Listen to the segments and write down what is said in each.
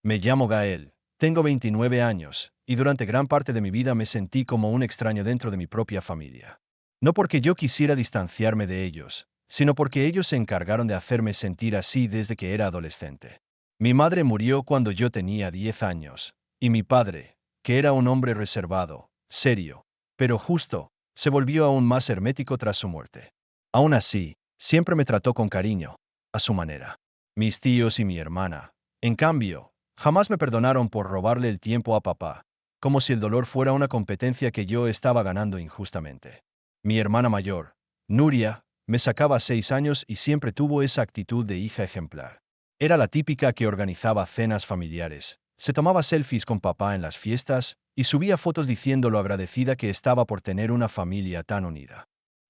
Me llamo Gael, tengo 29 años, y durante gran parte de mi vida me sentí como un extraño dentro de mi propia familia. No porque yo quisiera distanciarme de ellos, sino porque ellos se encargaron de hacerme sentir así desde que era adolescente. Mi madre murió cuando yo tenía 10 años, y mi padre, que era un hombre reservado, serio, pero justo, se volvió aún más hermético tras su muerte. Aún así, siempre me trató con cariño, a su manera. Mis tíos y mi hermana, en cambio, jamás me perdonaron por robarle el tiempo a papá, como si el dolor fuera una competencia que yo estaba ganando injustamente. Mi hermana mayor, Nuria, me sacaba 6 años y siempre tuvo esa actitud de hija ejemplar. Era la típica que organizaba cenas familiares, se tomaba selfies con papá en las fiestas y subía fotos diciendo lo agradecida que estaba por tener una familia tan unida.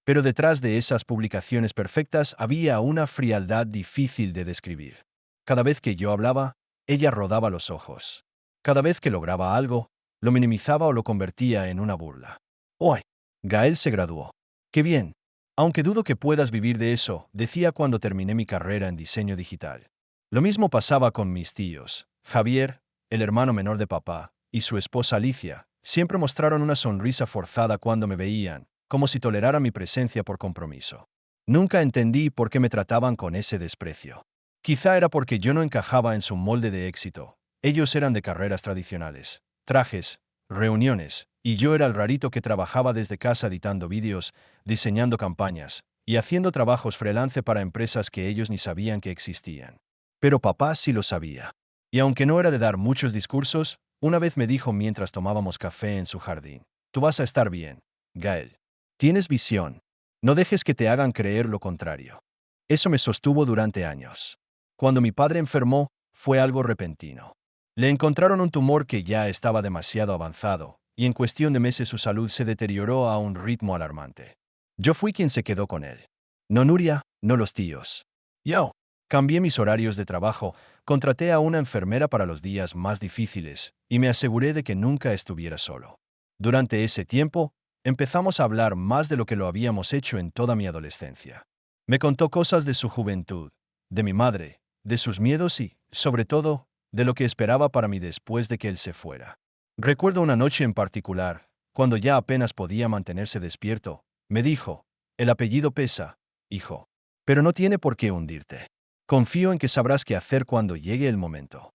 Pero detrás de esas publicaciones perfectas había una frialdad difícil de describir. Cada vez que yo hablaba, ella rodaba los ojos. Cada vez que lograba algo, lo minimizaba o lo convertía en una burla. ¡Uy! Gael se graduó. ¡Qué bien! Aunque dudo que puedas vivir de eso, decía cuando terminé mi carrera en diseño digital. Lo mismo pasaba con mis tíos. Javier, el hermano menor de papá, y su esposa Alicia, siempre mostraron una sonrisa forzada cuando me veían, como si toleraran mi presencia por compromiso. Nunca entendí por qué me trataban con ese desprecio. Quizá era porque yo no encajaba en su molde de éxito. Ellos eran de carreras tradicionales, trajes, reuniones, y yo era el rarito que trabajaba desde casa editando vídeos, diseñando campañas y haciendo trabajos freelance para empresas que ellos ni sabían que existían. Pero papá sí lo sabía. Y aunque no era de dar muchos discursos, una vez me dijo mientras tomábamos café en su jardín: Tú vas a estar bien, Gael. Tienes visión. No dejes que te hagan creer lo contrario. Eso me sostuvo durante años. Cuando mi padre enfermó, fue algo repentino. Le encontraron un tumor que ya estaba demasiado avanzado, y en cuestión de meses su salud se deterioró a un ritmo alarmante. Yo fui quien se quedó con él. No Nuria, no los tíos. Yo cambié mis horarios de trabajo, contraté a una enfermera para los días más difíciles, y me aseguré de que nunca estuviera solo. Durante ese tiempo, empezamos a hablar más de lo que lo habíamos hecho en toda mi adolescencia. Me contó cosas de su juventud, de mi madre, de sus miedos y, sobre todo, de lo que esperaba para mí después de que él se fuera. Recuerdo una noche en particular, cuando ya apenas podía mantenerse despierto, me dijo: El apellido pesa, hijo, pero no tiene por qué hundirte. Confío en que sabrás qué hacer cuando llegue el momento.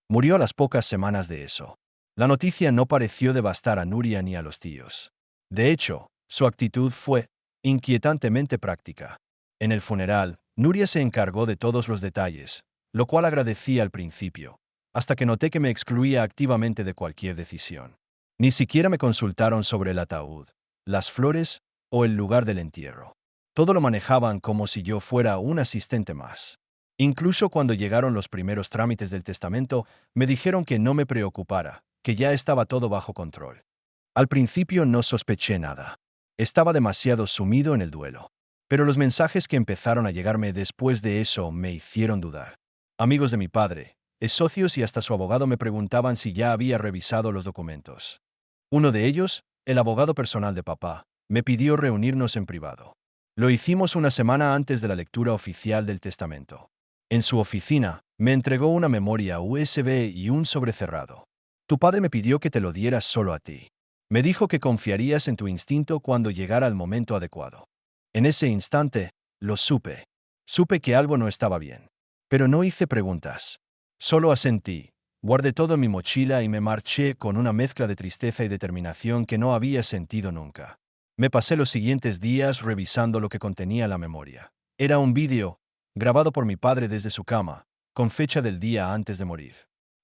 Murió a las pocas semanas de eso. La noticia no pareció devastar a Nuria ni a los tíos. De hecho, su actitud fue inquietantemente práctica. En el funeral, Nuria se encargó de todos los detalles, lo cual agradecí al principio, hasta que noté que me excluía activamente de cualquier decisión. Ni siquiera me consultaron sobre el ataúd, las flores o el lugar del entierro. Todo lo manejaban como si yo fuera un asistente más. Incluso cuando llegaron los primeros trámites del testamento, me dijeron que no me preocupara, que ya estaba todo bajo control. Al principio no sospeché nada. Estaba demasiado sumido en el duelo. Pero los mensajes que empezaron a llegarme después de eso me hicieron dudar. Amigos de mi padre, socios y hasta su abogado me preguntaban si ya había revisado los documentos. Uno de ellos, el abogado personal de papá, me pidió reunirnos en privado. Lo hicimos una semana antes de la lectura oficial del testamento. En su oficina, me entregó una memoria USB y un sobre cerrado. Tu padre me pidió que te lo dieras solo a ti. Me dijo que confiarías en tu instinto cuando llegara el momento adecuado. En ese instante, lo supe. Supe que algo no estaba bien. Pero no hice preguntas. Solo asentí. Guardé todo en mi mochila y me marché con una mezcla de tristeza y determinación que no había sentido nunca. Me pasé los siguientes días revisando lo que contenía la memoria. Era un vídeo, grabado por mi padre desde su cama, con fecha del día antes de morir.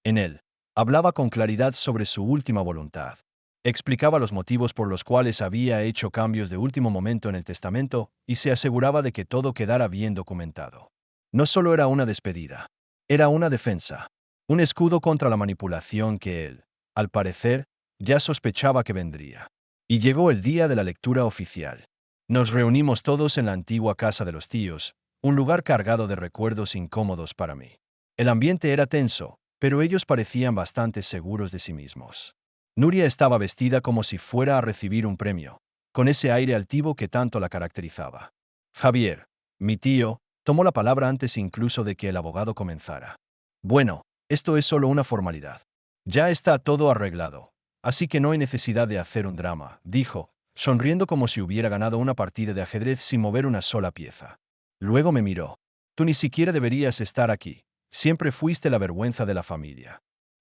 En él, hablaba con claridad sobre su última voluntad. Explicaba los motivos por los cuales había hecho cambios de último momento en el testamento y se aseguraba de que todo quedara bien documentado. No solo era una despedida, era una defensa, un escudo contra la manipulación que él, al parecer, ya sospechaba que vendría. Y llegó el día de la lectura oficial. Nos reunimos todos en la antigua casa de los tíos, un lugar cargado de recuerdos incómodos para mí. El ambiente era tenso, pero ellos parecían bastante seguros de sí mismos. Nuria estaba vestida como si fuera a recibir un premio, con ese aire altivo que tanto la caracterizaba. Javier, mi tío, tomó la palabra antes incluso de que el abogado comenzara. Bueno, Esto es solo una formalidad. Ya está todo arreglado. Así que no hay necesidad de hacer un drama, dijo, sonriendo como si hubiera ganado una partida de ajedrez sin mover una sola pieza. Luego me miró. Tú ni siquiera deberías estar aquí. Siempre fuiste la vergüenza de la familia.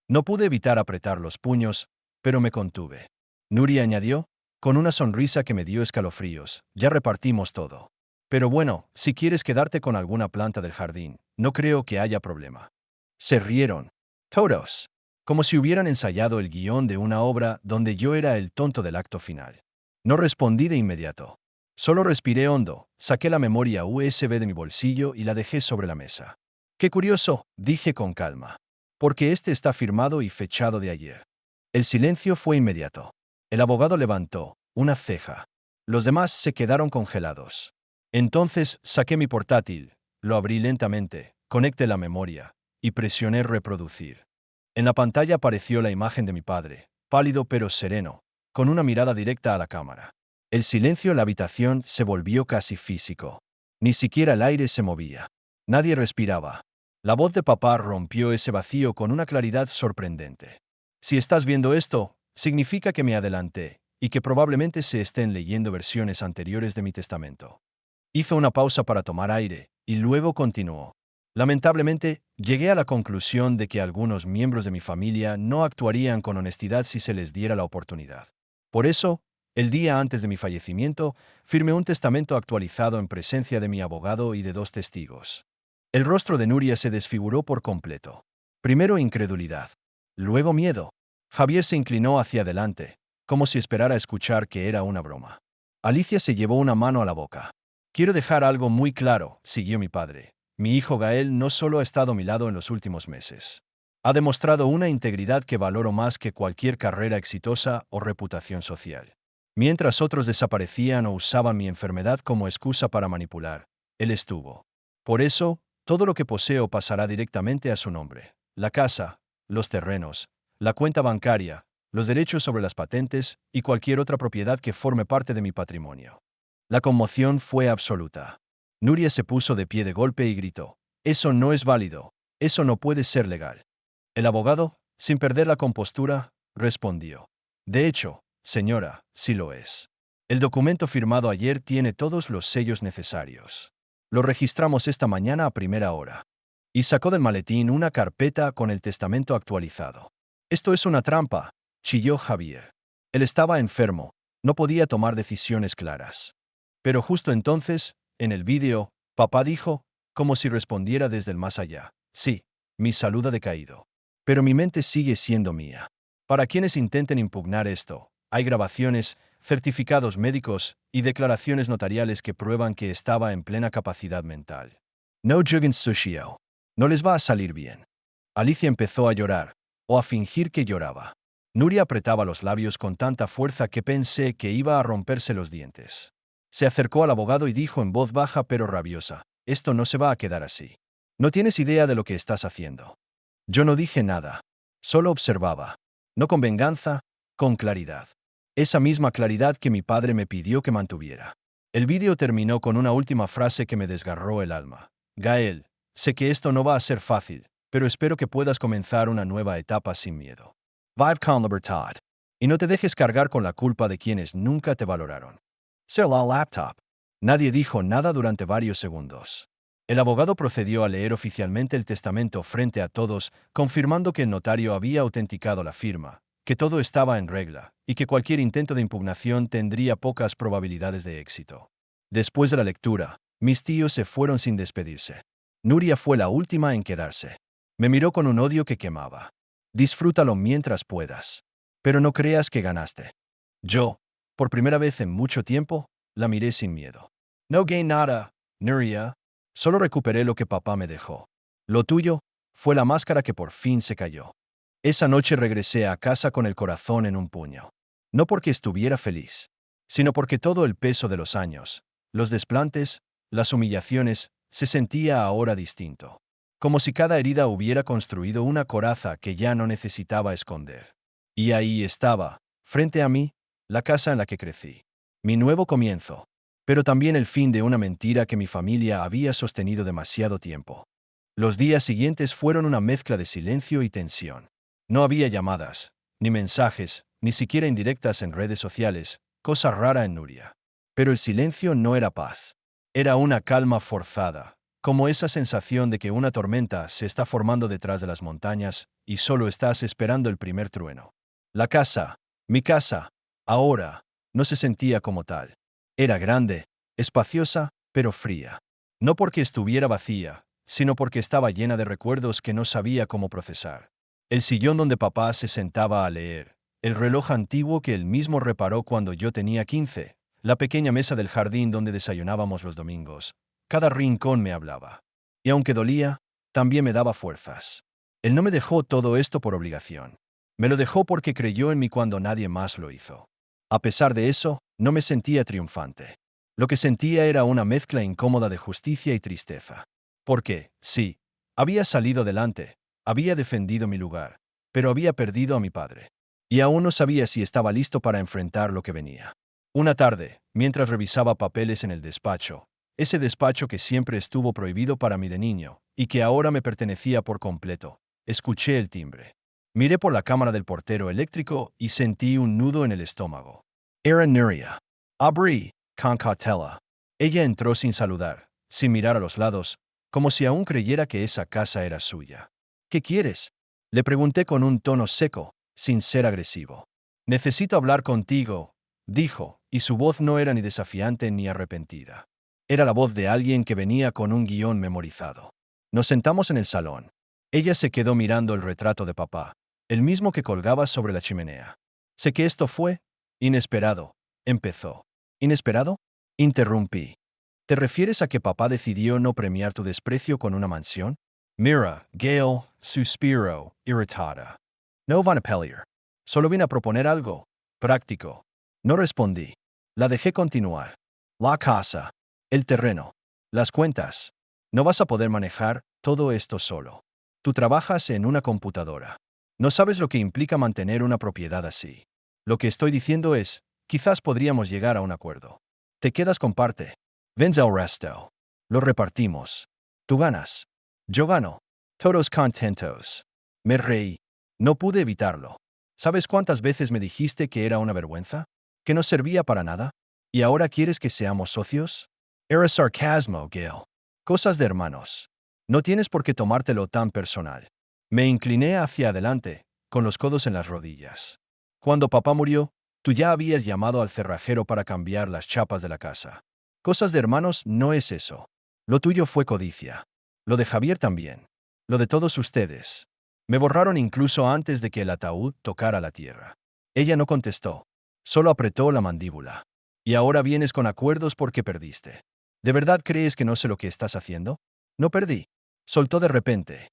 No pude evitar apretar los puños, pero me contuve. Nuria añadió, con una sonrisa que me dio escalofríos, ya repartimos todo. Pero bueno, si quieres quedarte con alguna planta del jardín, no creo que haya problema. Se rieron. Todos. Como si hubieran ensayado el guión de una obra donde yo era el tonto del acto final. No respondí de inmediato. Solo respiré hondo, saqué la memoria USB de mi bolsillo y la dejé sobre la mesa. Qué curioso, dije con calma. Porque este está firmado y fechado de ayer. El silencio fue inmediato. El abogado levantó una ceja. Los demás se quedaron congelados. Entonces saqué mi portátil, lo abrí lentamente, conecté la memoria y presioné reproducir. En la pantalla apareció la imagen de mi padre, pálido pero sereno, con una mirada directa a la cámara. El silencio en la habitación se volvió casi físico. Ni siquiera el aire se movía. Nadie respiraba. La voz de papá rompió ese vacío con una claridad sorprendente. Si estás viendo esto, significa que me adelanté y que probablemente se estén leyendo versiones anteriores de mi testamento. Hizo una pausa para tomar aire y luego continuó. Lamentablemente, llegué a la conclusión de que algunos miembros de mi familia no actuarían con honestidad si se les diera la oportunidad. Por eso, el día antes de mi fallecimiento, firmé un testamento actualizado en presencia de mi abogado y de 2 testigos. El rostro de Nuria se desfiguró por completo. Primero incredulidad, luego miedo. Javier se inclinó hacia adelante, como si esperara escuchar que era una broma. Alicia se llevó una mano a la boca. Quiero dejar algo muy claro, siguió mi padre. Mi hijo Gael no solo ha estado a mi lado en los últimos meses. Ha demostrado una integridad que valoro más que cualquier carrera exitosa o reputación social. Mientras otros desaparecían o usaban mi enfermedad como excusa para manipular, él estuvo. Por eso, todo lo que poseo pasará directamente a su nombre. La casa, los terrenos, la cuenta bancaria, los derechos sobre las patentes y cualquier otra propiedad que forme parte de mi patrimonio. La conmoción fue absoluta. Nuria se puso de pie de golpe y gritó, «Eso no es válido, eso no puede ser legal». El abogado, sin perder la compostura, respondió, «De hecho, señora, sí lo es. El documento firmado ayer tiene todos los sellos necesarios. Lo registramos esta mañana a primera hora». Y sacó del maletín una carpeta con el testamento actualizado. «Esto es una trampa», chilló Javier. Él estaba enfermo, no podía tomar decisiones claras. Pero justo entonces, en el vídeo, papá dijo, como si respondiera desde el más allá, «Sí, mi salud ha decaído. Pero mi mente sigue siendo mía». Para quienes intenten impugnar esto, hay grabaciones, certificados médicos y declaraciones notariales que prueban que estaba en plena capacidad mental. No juguen sucio. No les va a salir bien. Alicia empezó a llorar, o a fingir que lloraba. Nuria apretaba los labios con tanta fuerza que pensé que iba a romperse los dientes. Se acercó al abogado y dijo en voz baja pero rabiosa, «Esto no se va a quedar así. No tienes idea de lo que estás haciendo». Yo no dije nada. Solo observaba. No con venganza, con claridad. Esa misma claridad que mi padre me pidió que mantuviera. El vídeo terminó con una última frase que me desgarró el alma. «Gael, sé que esto no va a ser fácil, pero espero que puedas comenzar una nueva etapa sin miedo. Vive con libertad. Y no te dejes cargar con la culpa de quienes nunca te valoraron». Sell la laptop. Nadie dijo nada durante varios segundos. El abogado procedió a leer oficialmente el testamento frente a todos, confirmando que el notario había autenticado la firma, que todo estaba en regla, y que cualquier intento de impugnación tendría pocas probabilidades de éxito. Después de la lectura, mis tíos se fueron sin despedirse. Nuria fue la última en quedarse. Me miró con un odio que quemaba. «Disfrútalo mientras puedas. Pero no creas que ganaste». Yo, por primera vez en mucho tiempo, la miré sin miedo. «No gain nada, Nuria. Solo recuperé lo que papá me dejó. Lo tuyo fue la máscara que por fin se cayó». Esa noche regresé a casa con el corazón en un puño. No porque estuviera feliz, sino porque todo el peso de los años, los desplantes, las humillaciones, se sentía ahora distinto. Como si cada herida hubiera construido una coraza que ya no necesitaba esconder. Y ahí estaba, frente a mí, la casa en la que crecí. Mi nuevo comienzo. Pero también el fin de una mentira que mi familia había sostenido demasiado tiempo. Los días siguientes fueron una mezcla de silencio y tensión. No había llamadas, ni mensajes, ni siquiera indirectas en redes sociales, cosa rara en Nuria. Pero el silencio no era paz. Era una calma forzada, como esa sensación de que una tormenta se está formando detrás de las montañas y solo estás esperando el primer trueno. La casa, mi casa, ahora, no se sentía como tal. Era grande, espaciosa, pero fría. No porque estuviera vacía, sino porque estaba llena de recuerdos que no sabía cómo procesar. El sillón donde papá se sentaba a leer, el reloj antiguo que él mismo reparó cuando yo tenía 15, la pequeña mesa del jardín donde desayunábamos los domingos. Cada rincón me hablaba. Y aunque dolía, también me daba fuerzas. Él no me dejó todo esto por obligación. Me lo dejó porque creyó en mí cuando nadie más lo hizo. A pesar de eso, no me sentía triunfante. Lo que sentía era una mezcla incómoda de justicia y tristeza. Porque, sí, había salido adelante, había defendido mi lugar, pero había perdido a mi padre. Y aún no sabía si estaba listo para enfrentar lo que venía. Una tarde, mientras revisaba papeles en el despacho, ese despacho que siempre estuvo prohibido para mí de niño, y que ahora me pertenecía por completo, escuché el timbre. Miré por la cámara del portero eléctrico y sentí un nudo en el estómago. Era Nuria. Abrí, con cautela. Ella entró sin saludar, sin mirar a los lados, como si aún creyera que esa casa era suya. ¿Qué quieres? Le pregunté con un tono seco, sin ser agresivo. Necesito hablar contigo, dijo, y su voz no era ni desafiante ni arrepentida. Era la voz de alguien que venía con un guión memorizado. Nos sentamos en el salón. Ella se quedó mirando el retrato de papá, el mismo que colgaba sobre la chimenea. Sé que esto fue inesperado, empezó. ¿Inesperado? Interrumpí. ¿Te refieres a que papá decidió no premiar tu desprecio con una mansión? Mira, Gail, suspiró, irritada. No van a pelear. Solo vine a proponer algo práctico. No respondí. La dejé continuar. La casa, el terreno, las cuentas. No vas a poder manejar todo esto solo. Tú trabajas en una computadora. No sabes lo que implica mantener una propiedad así. Lo que estoy diciendo es, quizás podríamos llegar a un acuerdo. Te quedas con parte. Vens el resto. Lo repartimos. Tú ganas. Yo gano. Todos contentos. Me reí. No pude evitarlo. ¿Sabes cuántas veces me dijiste que era una vergüenza? ¿Que no servía para nada? ¿Y ahora quieres que seamos socios? Era sarcasmo, Gail. Cosas de hermanos. No tienes por qué tomártelo tan personal. Me incliné hacia adelante, con los codos en las rodillas. Cuando papá murió, tú ya habías llamado al cerrajero para cambiar las chapas de la casa. Cosas de hermanos no es eso. Lo tuyo fue codicia. Lo de Javier también. Lo de todos ustedes. Me borraron incluso antes de que el ataúd tocara la tierra. Ella no contestó. Solo apretó la mandíbula. Y ahora vienes con acuerdos porque perdiste. ¿De verdad crees que no sé lo que estás haciendo? No perdí. Soltó de repente.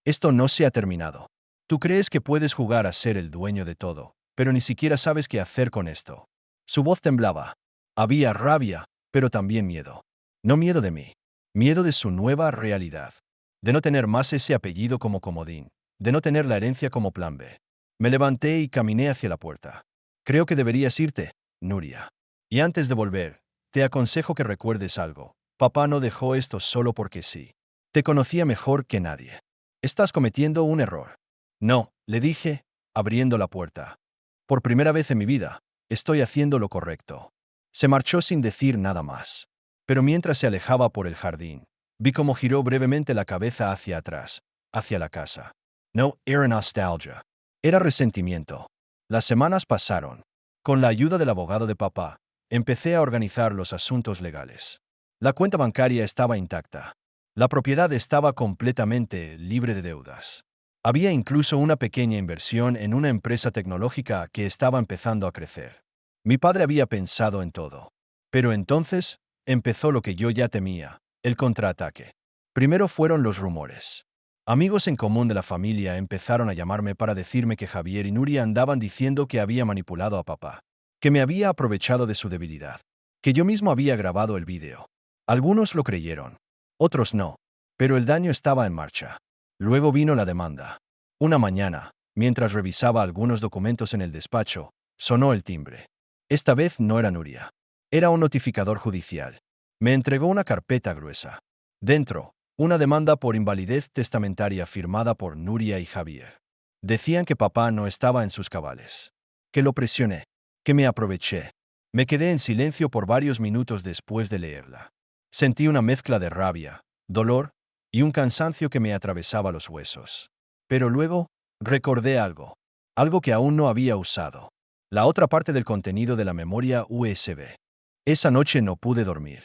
Esto no se ha terminado. Tú crees que puedes jugar a ser el dueño de todo, pero ni siquiera sabes qué hacer con esto. Su voz temblaba. Había rabia, pero también miedo. No miedo de mí. Miedo de su nueva realidad. De no tener más ese apellido como comodín. De no tener la herencia como plan B. Me levanté y caminé hacia la puerta. Creo que deberías irte, Nuria. Y antes de volver, te aconsejo que recuerdes algo. Papá no dejó esto solo porque sí. Te conocía mejor que nadie. Estás cometiendo un error. No, le dije, abriendo la puerta. Por primera vez en mi vida, estoy haciendo lo correcto. Se marchó sin decir nada más. Pero mientras se alejaba por el jardín, vi cómo giró brevemente la cabeza hacia atrás, hacia la casa. No era nostalgia. Era resentimiento. Las semanas pasaron. Con la ayuda del abogado de papá, empecé a organizar los asuntos legales. La cuenta bancaria estaba intacta. La propiedad estaba completamente libre de deudas. Había incluso una pequeña inversión en una empresa tecnológica que estaba empezando a crecer. Mi padre había pensado en todo. Pero entonces, empezó lo que yo ya temía, el contraataque. Primero fueron los rumores. Amigos en común de la familia empezaron a llamarme para decirme que Javier y Nuria andaban diciendo que había manipulado a papá, que me había aprovechado de su debilidad, que yo mismo había grabado el vídeo. Algunos lo creyeron, otros no, pero el daño estaba en marcha. Luego vino la demanda. Una mañana, mientras revisaba algunos documentos en el despacho, sonó el timbre. Esta vez no era Nuria. Era un notificador judicial. Me entregó una carpeta gruesa. Dentro, Una demanda por invalidez testamentaria firmada por Nuria y Javier. Decían que papá no estaba en sus cabales. Que lo presioné. Que me aproveché. Me quedé en silencio por varios minutos después de leerla. Sentí una mezcla de rabia, dolor y un cansancio que me atravesaba los huesos. Pero luego, recordé algo. Algo que aún no había usado. La otra parte del contenido de la memoria USB. Esa noche no pude dormir.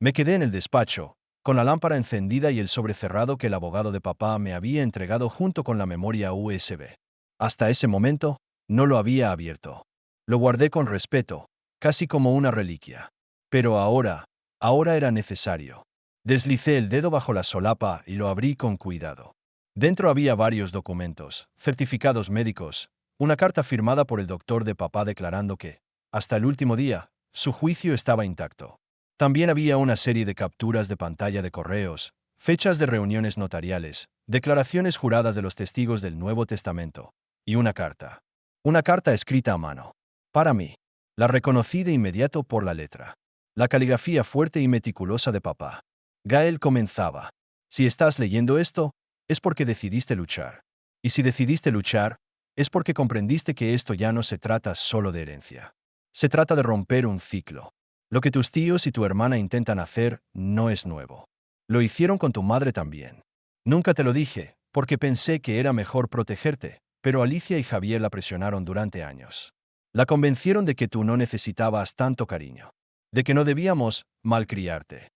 Me quedé en el despacho, con la lámpara encendida y el sobre cerrado que el abogado de papá me había entregado junto con la memoria USB. Hasta ese momento, no lo había abierto. Lo guardé con respeto, casi como una reliquia. Pero ahora era necesario. Deslicé el dedo bajo la solapa y lo abrí con cuidado. Dentro había varios documentos, certificados médicos, una carta firmada por el doctor de papá declarando que, hasta el último día, su juicio estaba intacto. También había una serie de capturas de pantalla de correos, fechas de reuniones notariales, declaraciones juradas de los testigos del Nuevo Testamento, y una carta. Una carta escrita a mano. Para mí. La reconocí de inmediato por la letra. La caligrafía fuerte y meticulosa de papá. Gael comenzaba. Si estás leyendo esto, es porque decidiste luchar. Y si decidiste luchar, es porque comprendiste que esto ya no se trata solo de herencia. Se trata de romper un ciclo. Lo que tus tíos y tu hermana intentan hacer no es nuevo. Lo hicieron con tu madre también. Nunca te lo dije, porque pensé que era mejor protegerte, pero Alicia y Javier la presionaron durante años. La convencieron de que tú no necesitabas tanto cariño, de que no debíamos malcriarte.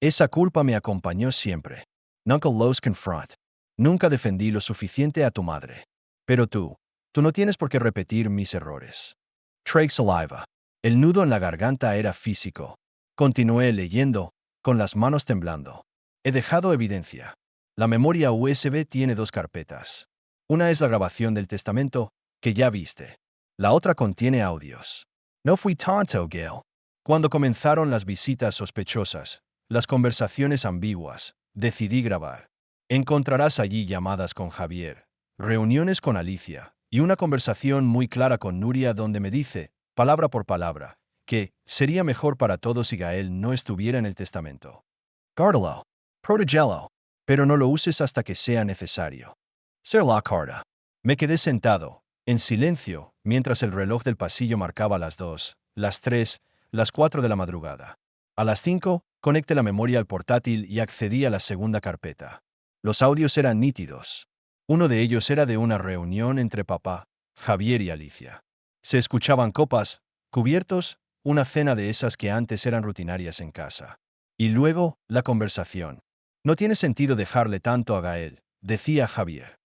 Esa culpa me acompañó siempre. Nunca los confront. Nunca defendí lo suficiente a tu madre. Pero tú no tienes por qué repetir mis errores. Trade saliva. El nudo en la garganta era físico. Continué leyendo, con las manos temblando. He dejado evidencia. La memoria USB tiene dos carpetas. Una es la grabación del testamento, que ya viste. La otra contiene audios. No fui tonto, Gail. Cuando comenzaron las visitas sospechosas, las conversaciones ambiguas, decidí grabar. Encontrarás allí llamadas con Javier, reuniones con Alicia, y una conversación muy clara con Nuria donde me dice, palabra por palabra, que sería mejor para todos si Gael no estuviera en el testamento. Guárdalo. Protégelo. Pero no lo uses hasta que sea necesario. Ser la carta. Me quedé sentado, en silencio, mientras el reloj del pasillo marcaba las 2, las 3, las 4 de la madrugada. A las 5, conecté la memoria al portátil y accedí a la segunda carpeta. Los audios eran nítidos. Uno de ellos era de una reunión entre papá, Javier y Alicia. Se escuchaban copas, cubiertos, una cena de esas que antes eran rutinarias en casa. Y luego, la conversación. No tiene sentido dejarle tanto a Gael, decía Javier.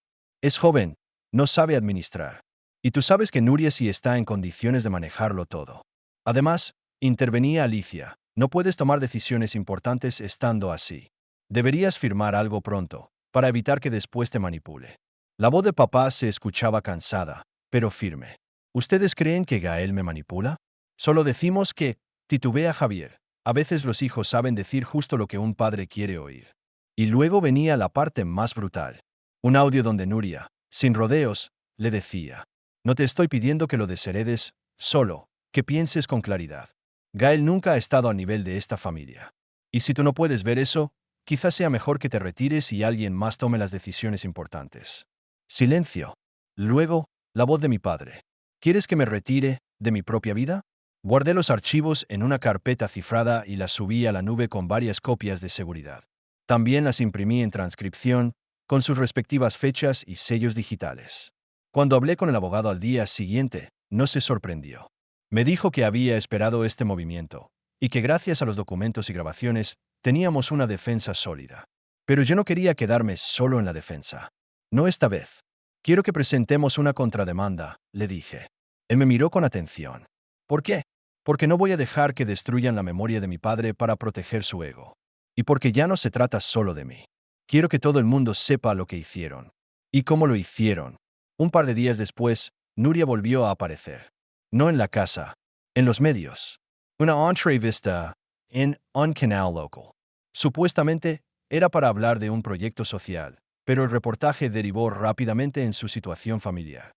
Es joven, no sabe administrar. Y tú sabes que Nuria sí está en condiciones de manejarlo todo. Además, intervenía Alicia, no puedes tomar decisiones importantes estando así. Deberías firmar algo pronto, para evitar que después te manipule. La voz de papá se escuchaba cansada, pero firme. ¿Ustedes creen que Gael me manipula? Solo decimos que, titubea Javier. A veces los hijos saben decir justo lo que un padre quiere oír. Y luego venía la parte más brutal. Un audio donde Nuria, sin rodeos, le decía: no te estoy pidiendo que lo desheredes, solo que pienses con claridad. Gael nunca ha estado al nivel de esta familia. Y si tú no puedes ver eso, quizás sea mejor que te retires y alguien más tome las decisiones importantes. Silencio. Luego, la voz de mi padre. ¿Quieres que me retire de mi propia vida? Guardé los archivos en una carpeta cifrada y las subí a la nube con varias copias de seguridad. También las imprimí en transcripción, con sus respectivas fechas y sellos digitales. Cuando hablé con el abogado al día siguiente, no se sorprendió. Me dijo que había esperado este movimiento, y que gracias a los documentos y grabaciones, teníamos una defensa sólida. Pero yo no quería quedarme solo en la defensa. No esta vez. Quiero que presentemos una contrademanda, le dije. Él me miró con atención. ¿Por qué? Porque no voy a dejar que destruyan la memoria de mi padre para proteger su ego. Y porque ya no se trata solo de mí. Quiero que todo el mundo sepa lo que hicieron. Y cómo lo hicieron. Un par de días después, Nuria volvió a aparecer. No en la casa, en los medios. Una entrevista en un canal local. Supuestamente, era para hablar de un proyecto social, pero el reportaje derivó rápidamente en su situación familiar.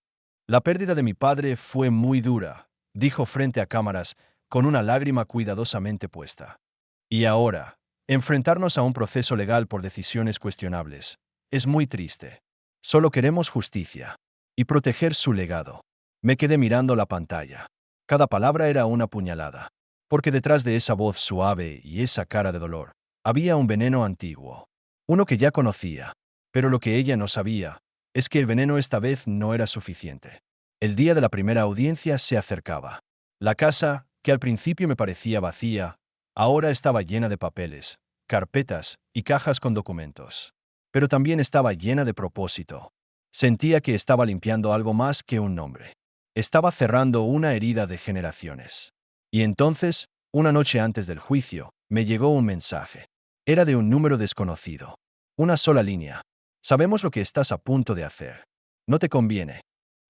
La pérdida de mi padre fue muy dura, dijo frente a cámaras, con una lágrima cuidadosamente puesta. Y ahora, Enfrentarnos a un proceso legal por decisiones cuestionables es muy triste. Solo queremos justicia y proteger su legado. Me quedé mirando la pantalla. Cada palabra era una puñalada, porque detrás de esa voz suave y esa cara de dolor, había un veneno antiguo, uno que ya conocía, pero lo que ella no sabía es que el veneno esta vez no era suficiente. El día de la primera audiencia se acercaba. La casa, que al principio me parecía vacía, ahora estaba llena de papeles, carpetas y cajas con documentos. Pero también estaba llena de propósito. Sentía que estaba limpiando algo más que un nombre. Estaba cerrando una herida de generaciones. Y entonces, una noche antes del juicio, me llegó un mensaje. Era de un número desconocido. Una sola línea. Sabemos lo que estás a punto de hacer. No te conviene.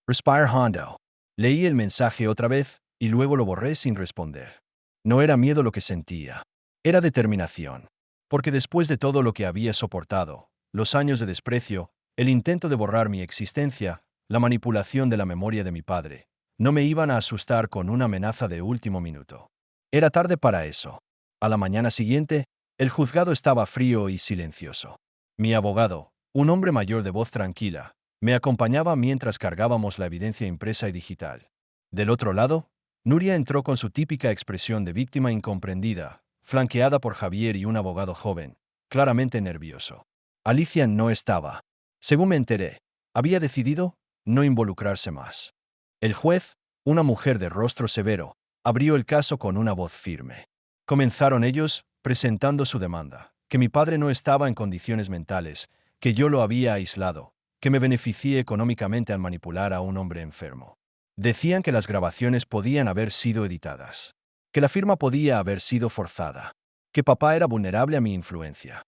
Respire Hondo. Leí el mensaje otra vez y luego lo borré sin responder. No era miedo lo que sentía. Era determinación. Porque después de todo lo que había soportado, los años de desprecio, el intento de borrar mi existencia, la manipulación de la memoria de mi padre, no me iban a asustar con una amenaza de último minuto. Era tarde para eso. A la mañana siguiente, el juzgado estaba frío y silencioso. Mi abogado, un hombre mayor de voz tranquila, me acompañaba mientras cargábamos la evidencia impresa y digital. Del otro lado, Nuria entró con su típica expresión de víctima incomprendida, flanqueada por Javier y un abogado joven, claramente nervioso. Alicia no estaba. Según me enteré, había decidido no involucrarse más. El juez, una mujer de rostro severo, abrió el caso con una voz firme. Comenzaron ellos, presentando su demanda, que mi padre no estaba en condiciones mentales, que yo lo había aislado, que me beneficié económicamente al manipular a un hombre enfermo. Decían que las grabaciones podían haber sido editadas, que la firma podía haber sido forzada, que papá era vulnerable a mi influencia.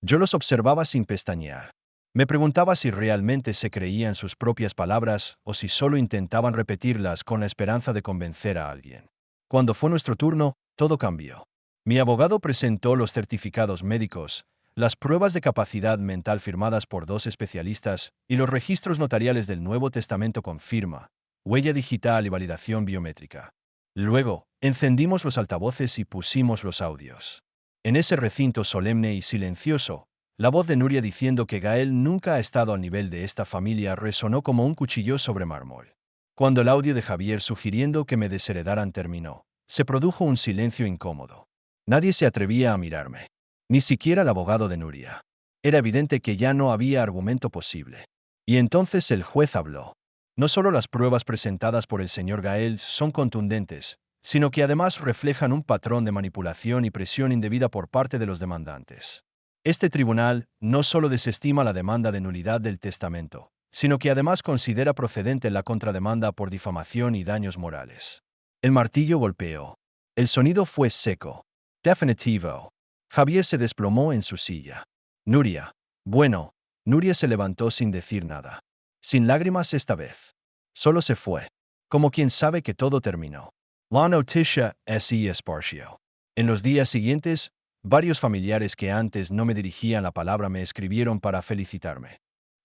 Yo los observaba sin pestañear. Me preguntaba si realmente se creían sus propias palabras o si solo intentaban repetirlas con la esperanza de convencer a alguien. Cuando fue nuestro turno, todo cambió. Mi abogado presentó los certificados médicos, las pruebas de capacidad mental firmadas por dos especialistas y los registros notariales del Nuevo Testamento con firma, huella digital y validación biométrica. Luego, encendimos los altavoces y pusimos los audios. En ese recinto solemne y silencioso, la voz de Nuria diciendo que Gael nunca ha estado al nivel de esta familia resonó como un cuchillo sobre mármol. Cuando el audio de Javier sugiriendo que me desheredaran terminó, se produjo un silencio incómodo. Nadie se atrevía a mirarme. Ni siquiera el abogado de Nuria. Era evidente que ya no había argumento posible. Y entonces el juez habló. No solo las pruebas presentadas por el señor Gael son contundentes, sino que además reflejan un patrón de manipulación y presión indebida por parte de los demandantes. Este tribunal no solo desestima la demanda de nulidad del testamento, sino que además considera procedente la contrademanda por difamación y daños morales. El martillo golpeó. El sonido fue seco. Definitivo. Javier se desplomó en su silla. Nuria. Bueno, Nuria se levantó sin decir nada. Sin lágrimas esta vez. Solo se fue. Como quien sabe que todo terminó. La noticia es esparció. En los días siguientes, varios familiares que antes no me dirigían la palabra me escribieron para felicitarme.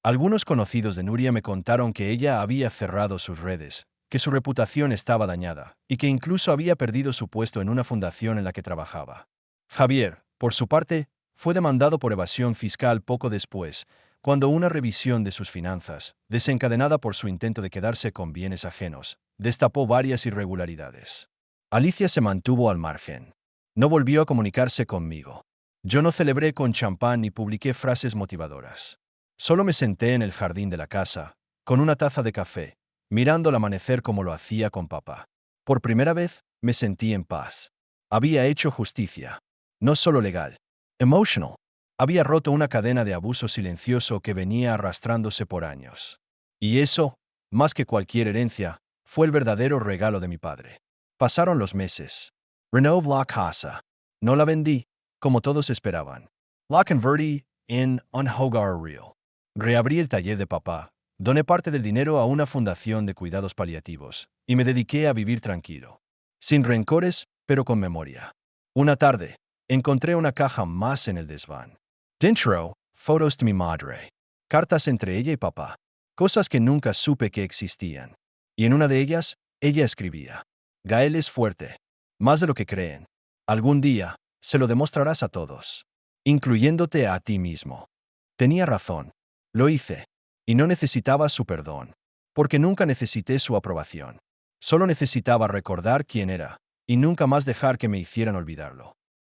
Algunos conocidos de Nuria me contaron que ella había cerrado sus redes, que su reputación estaba dañada y que incluso había perdido su puesto en una fundación en la que trabajaba. Javier, por su parte, fue demandado por evasión fiscal poco después, cuando una revisión de sus finanzas, desencadenada por su intento de quedarse con bienes ajenos, destapó varias irregularidades. Alicia se mantuvo al margen. No volvió a comunicarse conmigo. Yo no celebré con champán ni publiqué frases motivadoras. Solo me senté en el jardín de la casa, con una taza de café, mirando el amanecer como lo hacía con papá. Por primera vez, me sentí en paz. Había hecho justicia. No solo legal. Emotional. Había roto una cadena de abuso silencioso que venía arrastrándose por años. Y eso, más que cualquier herencia, fue el verdadero regalo de mi padre. Pasaron los meses. Renové la casa. No la vendí, como todos esperaban. La convertí en un hogar real. Reabrí el taller de papá, doné parte del dinero a una fundación de cuidados paliativos y me dediqué a vivir tranquilo. Sin rencores, pero con memoria. Una tarde, encontré una caja más en el desván. Dentro, fotos de mi madre. Cartas entre ella y papá. Cosas que nunca supe que existían. Y en una de ellas, ella escribía: Gael es fuerte. Más de lo que creen. Algún día, se lo demostrarás a todos. incluyéndote a ti mismo. Tenía razón. Lo hice. Y no necesitaba su perdón. Porque nunca necesité su aprobación. Solo necesitaba recordar quién era, y nunca más dejar que me hicieran olvidarlo.